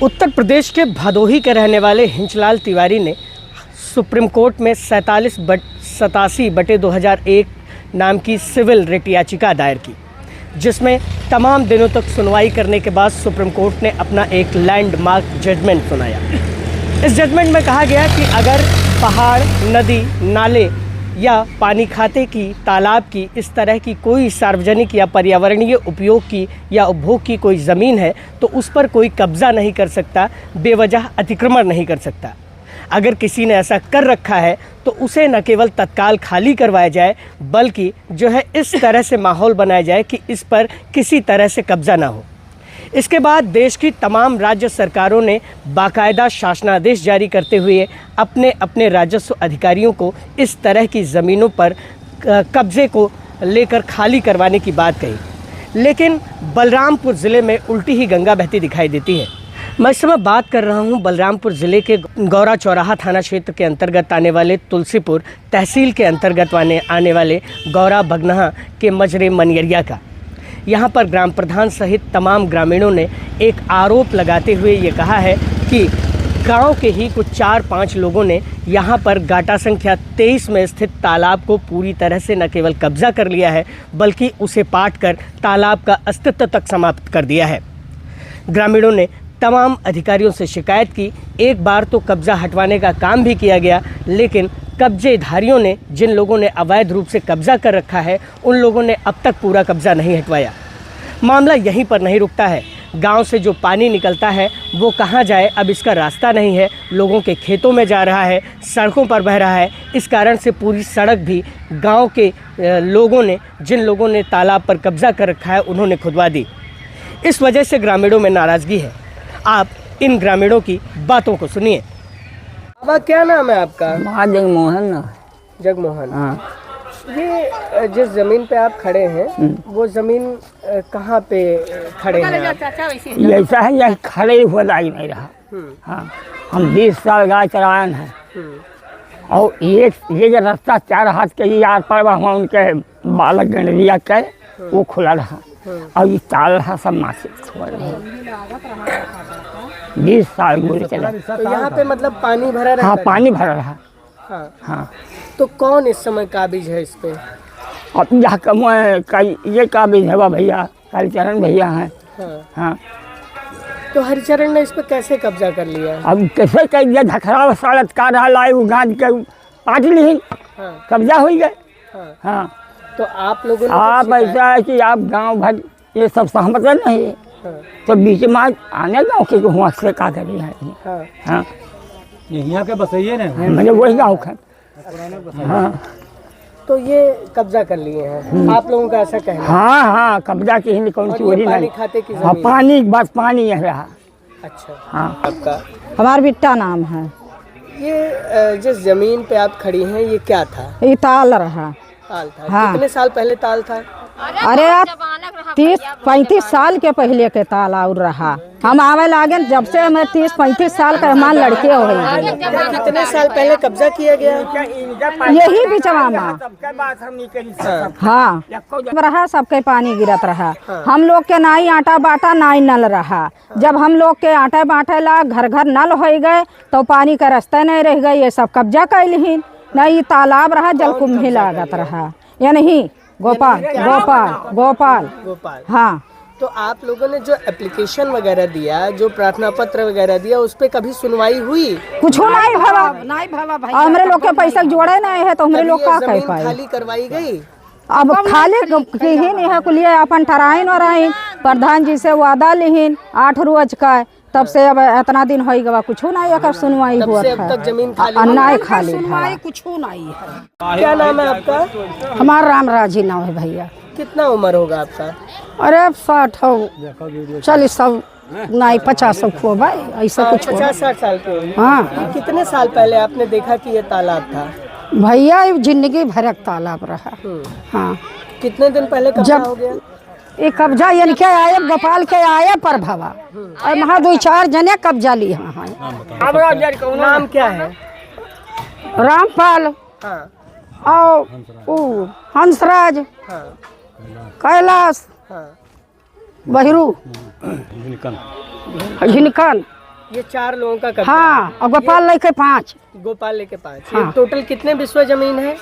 उत्तर प्रदेश के भदोही के रहने वाले हिंचलाल तिवारी ने सुप्रीम कोर्ट में 87/2001 नाम की सिविल रिट याचिका दायर की, जिसमें तमाम दिनों तक सुनवाई करने के बाद सुप्रीम कोर्ट ने अपना एक लैंडमार्क जजमेंट सुनाया। इस जजमेंट में कहा गया कि अगर पहाड़, नदी, नाले या पानी खाते की, तालाब की, इस तरह की कोई सार्वजनिक या पर्यावरणीय उपयोग की या उपभोग की कोई ज़मीन है तो उस पर कोई कब्ज़ा नहीं कर सकता, बेवजह अतिक्रमण नहीं कर सकता। अगर किसी ने ऐसा कर रखा है तो उसे न केवल तत्काल खाली करवाया जाए, बल्कि जो है इस तरह से माहौल बनाया जाए कि इस पर किसी तरह से कब्ज़ा ना हो। इसके बाद देश की तमाम राज्य सरकारों ने बाकायदा शासनादेश जारी करते हुए अपने अपने राजस्व अधिकारियों को इस तरह की ज़मीनों पर कब्ज़े को लेकर खाली करवाने की बात कही, लेकिन बलरामपुर ज़िले में उल्टी ही गंगा बहती दिखाई देती है। मैं इस समय बात कर रहा हूं बलरामपुर ज़िले के गौरा चौराहा थाना क्षेत्र के अंतर्गत आने वाले तुलसीपुर तहसील के अंतर्गत आने वाले गौरा बगनहा के मजरे मनियरिया का। यहाँ पर ग्राम प्रधान सहित तमाम ग्रामीणों ने एक आरोप लगाते हुए ये कहा है कि गांव के ही कुछ 4-5 लोगों ने यहाँ पर गाटा संख्या 23 में स्थित तालाब को पूरी तरह से न केवल कब्जा कर लिया है, बल्कि उसे पाट कर तालाब का अस्तित्व तक समाप्त कर दिया है। ग्रामीणों ने तमाम अधिकारियों से शिकायत की, एक बार तो कब्ज़ा हटवाने का काम भी किया गया, लेकिन कब्जेधारियों ने, जिन लोगों ने अवैध रूप से कब्ज़ा कर रखा है, उन लोगों ने अब तक पूरा कब्ज़ा नहीं हटवाया। मामला यहीं पर नहीं रुकता है। गांव से जो पानी निकलता है वो कहां जाए, अब इसका रास्ता नहीं है। लोगों के खेतों में जा रहा है, सड़कों पर बह रहा है। इस कारण से पूरी सड़क भी गांव के लोगों ने, जिन लोगों ने तालाब पर कब्ज़ा कर रखा है, उन्होंने खुदवा दी। इस वजह से ग्रामीणों में नाराज़गी है। आप इन ग्रामीणों की बातों को सुनिए। अब क्या नाम है आपका? जगमोहन। जगमोहन। हाँ। ये जिस ज़मीन पे आप खड़े हैं वो ज़मीन कहाँ पे खड़े हैं आप? ऐसा है, यह खड़े हुआ लाग नहीं रहा। हाँ, हम 20 साल गाय चरायन है और ये जो रास्ता 4 हाथ के ही यार पर वहाँ उनके बालक गणरिया के वो खुला रहा और ये ताल रहा, सब मासे छोड़ रहे। 20 साल गुजर चला। तो यहाँ पे मतलब पानी भरा रहा? हाँ, पानी भरा रहा। हाँ। हाँ। तो कौन इस समय काबिज है इस पे? अब यहाँ ये काबिज है भैया, हरिचरण भैया हैं। हाँ। हाँ। तो हरिचरण ने इस पे कैसे कब्जा कर लिया? अब कैसे कर दिया? धखरा सड़क का रहा लाई गाज के पाट ली। हाँ। कब्जा हो गए। हाँ। हाँ। तो आप लोगों ने आप ऐसा है कि आप गांव भर ये सब सहमत नहीं है। हाँ। तो बीच में आने गाँव के हुआ से का करी है। हाँ। हाँ, यहाँ के बसइए ने मैंने वही गाँव का। हाँ। तो ये कब्जा कर लिए हैं, आप लोगों का ऐसा कहना? हाँ हाँ, कब्जा की ही कौन चोरी पानी नहीं। खाते की हाँ, ज़मीन? पानी बस पानी है रहा। अच्छा। हाँ। आपका? हमारा बिट्टा नाम है। ये जिस जमीन पे आप खड़ी हैं ये क्या था? ये ताल रहा। ताल था? हाँ। कितने साल पहले ताल था? अरे 30-35 साल के पहले के ताल और रहा। हम आवे लागे जब से हमें 30-35 साल का हमारे लड़के हो गए। कितने साल पहले कब्जा किया गया? यही बिचवा में। हाँ, रहा सबके पानी गिरत रहा। हम लोग के ना ही आटा बाटा ना ही नल रहा। जब हम लोग के आटा बाटे ला घर घर नल हो गए तो पानी का रास्ता नहीं रह गए। ये सब कब्जा कैलहीन। नहीं तालाब रहा, जलकुंभी लागत रहा। या नहीं गोपाल गोपाल गोपाल गोपाल। हाँ। तो आप लोगों ने जो एप्लीकेशन वगैरह दिया, जो प्रार्थना पत्र वगैरह दिया, उस पे कभी सुनवाई हुई? कुछ नहीं भवा भाई। हमारे लोग के पैसा जोड़े नहीं है तो हमारे लोग का कह पाए? खाली करवाई गई? अब खाली की ही नहीं है कुलिए अपन ठराइन और आइन प्रधान जी से वादा लिहिन 8 रोज का। तब से अब इतना दिन हो गया कुछ नहीं अगर सुनवाई हुआ अब तक जमीन खाली नहीं खाली सुनवाई कुछ नहीं है। क्या नाम है आपका? हमारा रामराजी नाम है भैया। कितना उम्र होगा आपका? अरे 60 हो 40 सब नहीं 50 सब खो भाई ऐसा कुछ 50-60 साल के? हाँ। कितने साल पहले आपने देखा कि ये तालाब था? भैया जिंदगी भर तालाब रहा। हाँ। कितने दिन पहले कब्जा हो गया? ये कब्जा यानी क्या आए गोपाल के आए पर भवा और वहाँ 2-4 जने कब्जा लिया। नाम क्या है? रामपाल। हाँ। और हंसराज। हाँ। कैलाश। हाँ। बहिरू। झिनकन। ये 4 लोगों का कब्जा हाँ और गोपाल लेके 5 है। गोपाल लेके 5। हाँ। ये टोटल कितने विश्व जमीन है?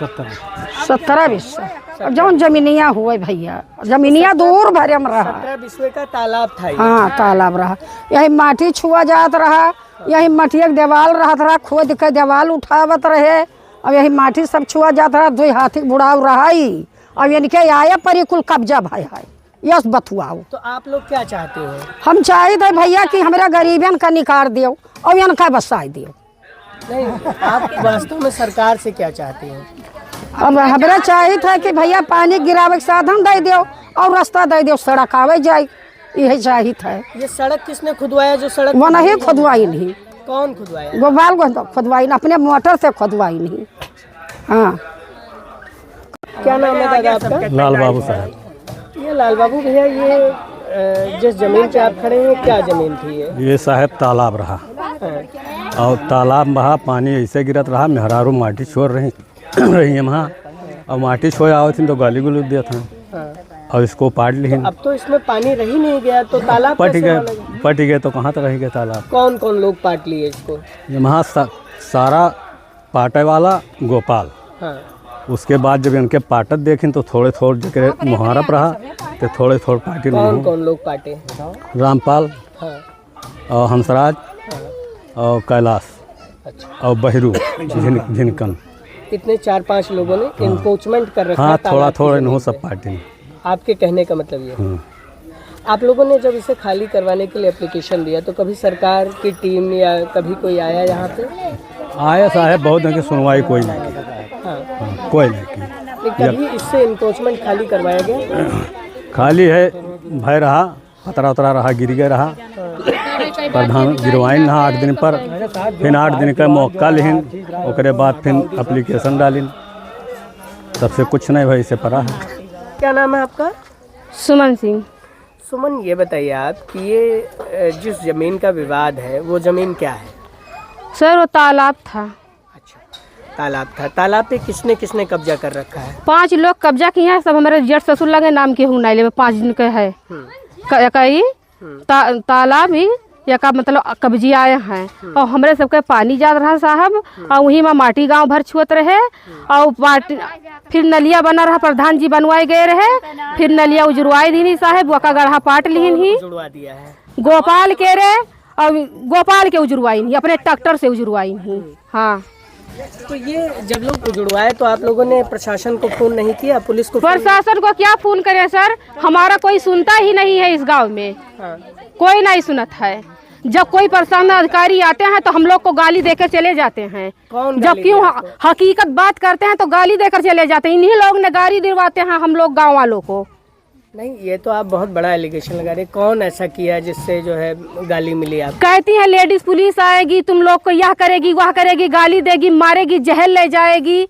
17 विश्व जौन जमीनिया हुए भैया, जमीनिया दूर भरे में रहा। 17 विश्व का तालाब था ये। हाँ तालाब रहा, यही माटी छुआ जात रहा, यही मटिया के देवाल रहत रहा, खोद के देवाल उठावत रहे, अब यही माटी सब छुआ जात रहा, 2 हाथी बुढ़ाव रहा ही, अब इनके आए पर ही कुल कब्जा भाई है। यस बथुआओ तो आप लोग क्या चाहते हो? हम चाहिए भैया कि हमारा गरीबन का निकाल दियो और इनका बसाई दियो। नहीं, आप वास्तव में सरकार से क्या चाहते हैं? अब हमारा चाहिए था कि भैया पानी गिरावे के साधन दे दियो और रास्ता दे दियो, सड़क आवे जाए, यही चाहिए था। ये सड़क किसने खुदवाया? जो सड़क वो नहीं खुदवाई नहीं, कौन खुदवाया? गोपाल को खुदवाई नहीं, अपने मोटर से खुदवाई नहीं। हाँ क्या नाम है दादा आपका? लाल बाबू साहब। ये लाल बाबू भैया, ये जिस जमीन पे आप खड़े हैं क्या जमीन थी ये? ये साहब तालाब रहा और तालाब में वहाँ पानी ऐसे गिरत रहा, मेहरारू माटी छोड़ रही है वहाँ, और माटी छोड़ आओ थी तो गाली गुलूज दिया था और इसको पाट ली। अब तो इसमें पानी रह ही नहीं गया, तो तालाब पट कैसे गए, बनेगा? पट गए तो कहाँ तक रह गए तालाब। कौन कौन लोग पाट लिए इसको? ये वहाँ सारा पाटे वाला गोपाल। हाँ। उसके बाद जब इनके पाटत देखें तो थोड़े थोड़े जगह मुहारप रहा, तो थोड़े थोड़े पार्टी कौन कौन लोग पाटे? रामपाल हाँ। और हंसराज और कैलाश अच्छा। और बहरू झिनकन। कितने 4-5 लोगों ने इंक्रोचमेंट कर रखा हाँ, है थोड़ा तालाब की थोड़ा जमीन इन्हों पे। सब पार्टी ने। आपके कहने का मतलब ये, आप लोगों ने जब इसे खाली करवाने के लिए एप्लीकेशन दिया तो कभी सरकार की टीम या कभी कोई आया यहाँ पे? आया साहब बहुत दिन की सुनवाई कोई नहीं की। हाँ। कोई नहीं की। नहीं, कभी इससे इंक्रोचमेंट खाली करवाया गया? खाली है भय रहा, खतरा उतरा रहा, गिर गया रहा, प्रधान गिरवाइन रहा 8 दिन पर, फिर 8 दिन का मौका लिहिन, ओकरे बाद फिर एप्लीकेशन डालिन, तब से कुछ नहीं भाई से पड़ा है। क्या नाम है आपका? सुमन सिंह। सुमन, ये बताइए आप कि ये जिस जमीन का विवाद है वो जमीन क्या है? सर वो तालाब था। अच्छा, तालाब था। तालाब पे किसने किसने कब्जा कर रखा है? 5 लोग कब्जा किए हैं, सब हमारे जेठ ससुर लगे नाम के हुनाइले में 5 दिन के है। कई तालाब ही या का मतलब कब्जी आए हैं और हमारे सबके पानी जा रहा साहब, और वहीं में माटी गांव भर छुअत रहे और पार्टी फिर नलिया बना रहा, प्रधान जी बनवाए गए रहे, फिर नलिया उजरवाई दी साहब, वका गढ़ा पाट लीन ही जुड़वा दिया है गोपाल के रे, और गोपाल के उजरवाई नहीं, अपने ट्रैक्टर से उजरवाई नहीं। हाँ, तो ये जब लोग जुड़वाए तो आप लोगों ने प्रशासन को फोन नहीं किया? पुलिस को? प्रशासन को क्या फोन करे सर, हमारा कोई सुनता ही नहीं है इस गांव में। हाँ। कोई नहीं सुनत है। जब कोई प्रशासन अधिकारी आते हैं तो हम लोग को गाली देकर चले जाते हैं। कौन जब गाली क्यों दिया आपको? हकीकत बात करते हैं तो गाली देकर चले जाते हैं। इन्हीं लोग ने गाली दिलवाते हैं हम लोग गाँव वालों को। नहीं, ये तो आप बहुत बड़ा एलिगेशन लगा रहे। कौन ऐसा किया जिससे जो है गाली मिली आप? कहती है लेडीज पुलिस आएगी, तुम लोग को यह करेगी वह करेगी, गाली देगी, मारेगी, जहर ले जाएगी,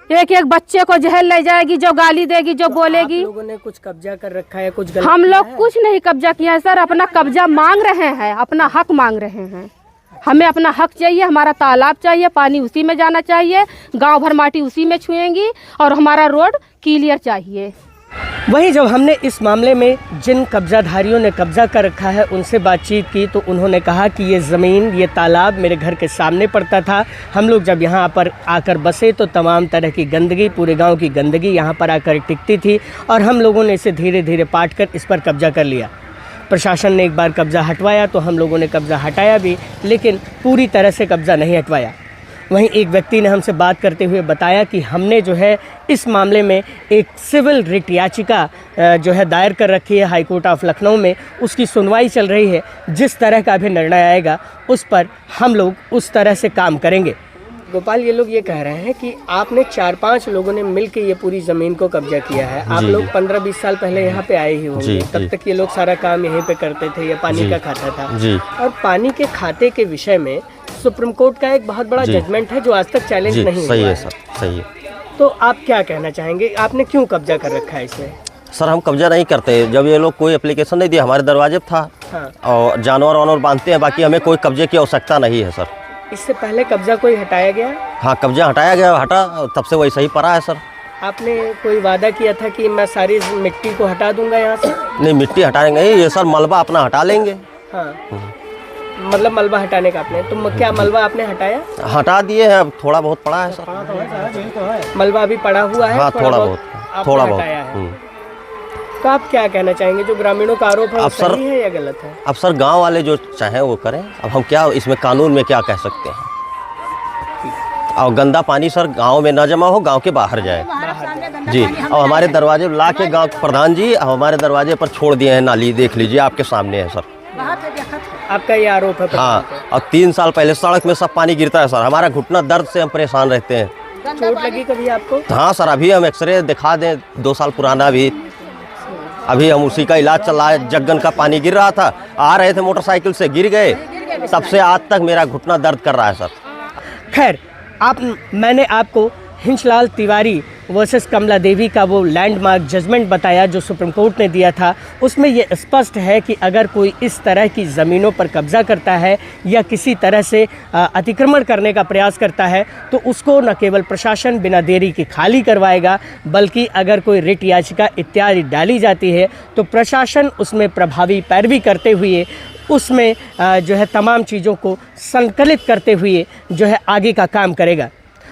एक एक बच्चे को जहर ले जाएगी जो गाली देगी, जो बोलेगी। आप लोगों ने कुछ कब्जा कर रखा है? कुछ गलत हम किया लोग है? कुछ नहीं कब्जा किया है सर, अपना कब्जा मांग रहे हैं, अपना हक मांग रहे हैं। हमें अपना हक चाहिए, हमारा तालाब चाहिए, पानी उसी में जाना चाहिए, गांव भर माटी उसी में छुएंगी, और हमारा रोड क्लियर चाहिए। वहीं जब हमने इस मामले में जिन कब्जाधारियों ने कब्जा कर रखा है उनसे बातचीत की तो उन्होंने कहा कि ये ज़मीन, ये तालाब मेरे घर के सामने पड़ता था। हम लोग जब यहाँ पर आकर बसे तो तमाम तरह की गंदगी, पूरे गांव की गंदगी यहाँ पर आकर टिकती थी और हम लोगों ने इसे धीरे धीरे पाट कर इस पर कब्जा कर लिया। प्रशासन ने एक बार कब्जा हटवाया तो हम लोगों ने कब्जा हटाया भी, लेकिन पूरी तरह से कब्जा नहीं हटवाया। वहीं एक व्यक्ति ने हमसे बात करते हुए बताया कि हमने जो है इस मामले में एक सिविल रिट याचिका जो है दायर कर रखी है हाई कोर्ट ऑफ लखनऊ में, उसकी सुनवाई चल रही है। जिस तरह का भी निर्णय आएगा उस पर हम लोग उस तरह से काम करेंगे। गोपाल, ये लोग ये कह रहे हैं कि आपने 4-5 लोगों ने मिलकर ये पूरी ज़मीन को कब्जा किया है। आप लोग 15-20 साल पहले यहाँ पे आए ही होंगे, तब तक ये लोग सारा काम यहीं पे करते थे, ये पानी का खाता था। और पानी के खाते के विषय में सुप्रीम कोर्ट का एक बहुत बड़ा जजमेंट है जो आज तक चैलेंज नहीं हुआ है। सर, सही है। तो आप क्या कहना चाहेंगे, आपने क्यों कब्जा कर रखा है इसमें? सर, हम कब्जा नहीं करते। जब ये लोग कोई एप्लीकेशन नहीं दिया, हमारे दरवाजे पर था। हाँ। और जानवर वानवर बांधते हैं, बाकी हमें कोई कब्जे की आवश्यकता नहीं है सर। इससे पहले कब्जा कोई हटाया गया? हाँ, कब्जा हटाया गया, हटा, तब से वैसा ही पड़ा है सर। आपने कोई वादा किया था कि मैं सारी मिट्टी को हटा दूंगा यहाँ से? नहीं, मिट्टी हटाएंगे नहीं, ये सर मलबा अपना हटा लेंगे। हाँ, मतलब मलबा हटाने का आपने, तो क्या मलबा आपने हटाया? हटा दिए हैं, अब थोड़ा बहुत पड़ा है सर। मलबा अभी पड़ा हुआ है? हाँ, थोड़ा बहुत, आपने थोड़ा बहुत। हटाया है। तो आप क्या कहना चाहेंगे, जो ग्रामीणों का आरोप है वो सही है या गलत है? अब सर गांव वाले जो चाहें वो करें, अब हम क्या इसमें कानून में क्या कह सकते हैं। और गंदा पानी सर गांव में ना जमा हो, गांव के बाहर जाए जी। और हमारे दरवाजे ला के गांव प्रधान जी हमारे दरवाजे पर छोड़ दिए हैं नाली, देख लीजिए आपके सामने है सर। आपका ये आरोप है? हाँ, और 3 साल पहले सड़क में सब पानी गिरता है सर, हमारा घुटना दर्द से हम परेशान रहते हैं। चोट लगी कभी आपको? हाँ सर, अभी हम एक्सरे दिखा दें, 2 साल पुराना भी, अभी हम उसी का इलाज चल रहा है। जग्गन का पानी गिर रहा था, आ रहे थे मोटरसाइकिल से, गिर गए, तब से आज तक मेरा घुटना दर्द कर रहा है सर। खैर, मैंने आपको हिंचलाल तिवारी वर्सेस कमला देवी का वो लैंडमार्क जजमेंट बताया जो सुप्रीम कोर्ट ने दिया था। उसमें ये स्पष्ट है कि अगर कोई इस तरह की ज़मीनों पर कब्जा करता है या किसी तरह से अतिक्रमण करने का प्रयास करता है तो उसको न केवल प्रशासन बिना देरी के खाली करवाएगा, बल्कि अगर कोई रिट याचिका इत्यादि डाली जाती है तो प्रशासन उसमें प्रभावी पैरवी करते हुए उसमें जो है तमाम चीज़ों को संकलित करते हुए जो है आगे का काम करेगा।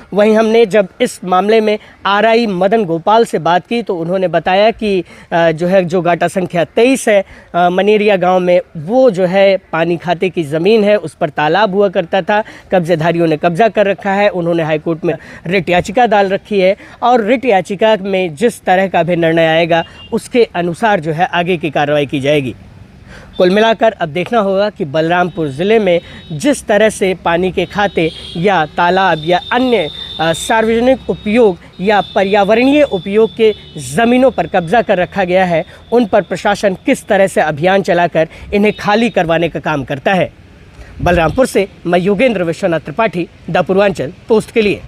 वहीं हमने जब इस मामले में आरआई मदन गोपाल से बात की तो उन्होंने बताया कि जो गाटा संख्या 23 है मनेरिया गांव में, वो जो है पानी खाते की ज़मीन है, उस पर तालाब हुआ करता था, कब्जेधारियों ने कब्जा कर रखा है। उन्होंने हाईकोर्ट में रिट याचिका डाल रखी है और रिट याचिका में जिस तरह का भी निर्णय आएगा उसके अनुसार जो है आगे की कार्रवाई की जाएगी। कुल मिलाकर अब देखना होगा कि बलरामपुर ज़िले में जिस तरह से पानी के खाते या तालाब या अन्य सार्वजनिक उपयोग या पर्यावरणीय उपयोग के ज़मीनों पर कब्जा कर रखा गया है, उन पर प्रशासन किस तरह से अभियान चलाकर इन्हें खाली करवाने का काम करता है। बलरामपुर से मैं योगेंद्र विश्वनाथ त्रिपाठी, द पूर्वांचल पोस्ट के लिए।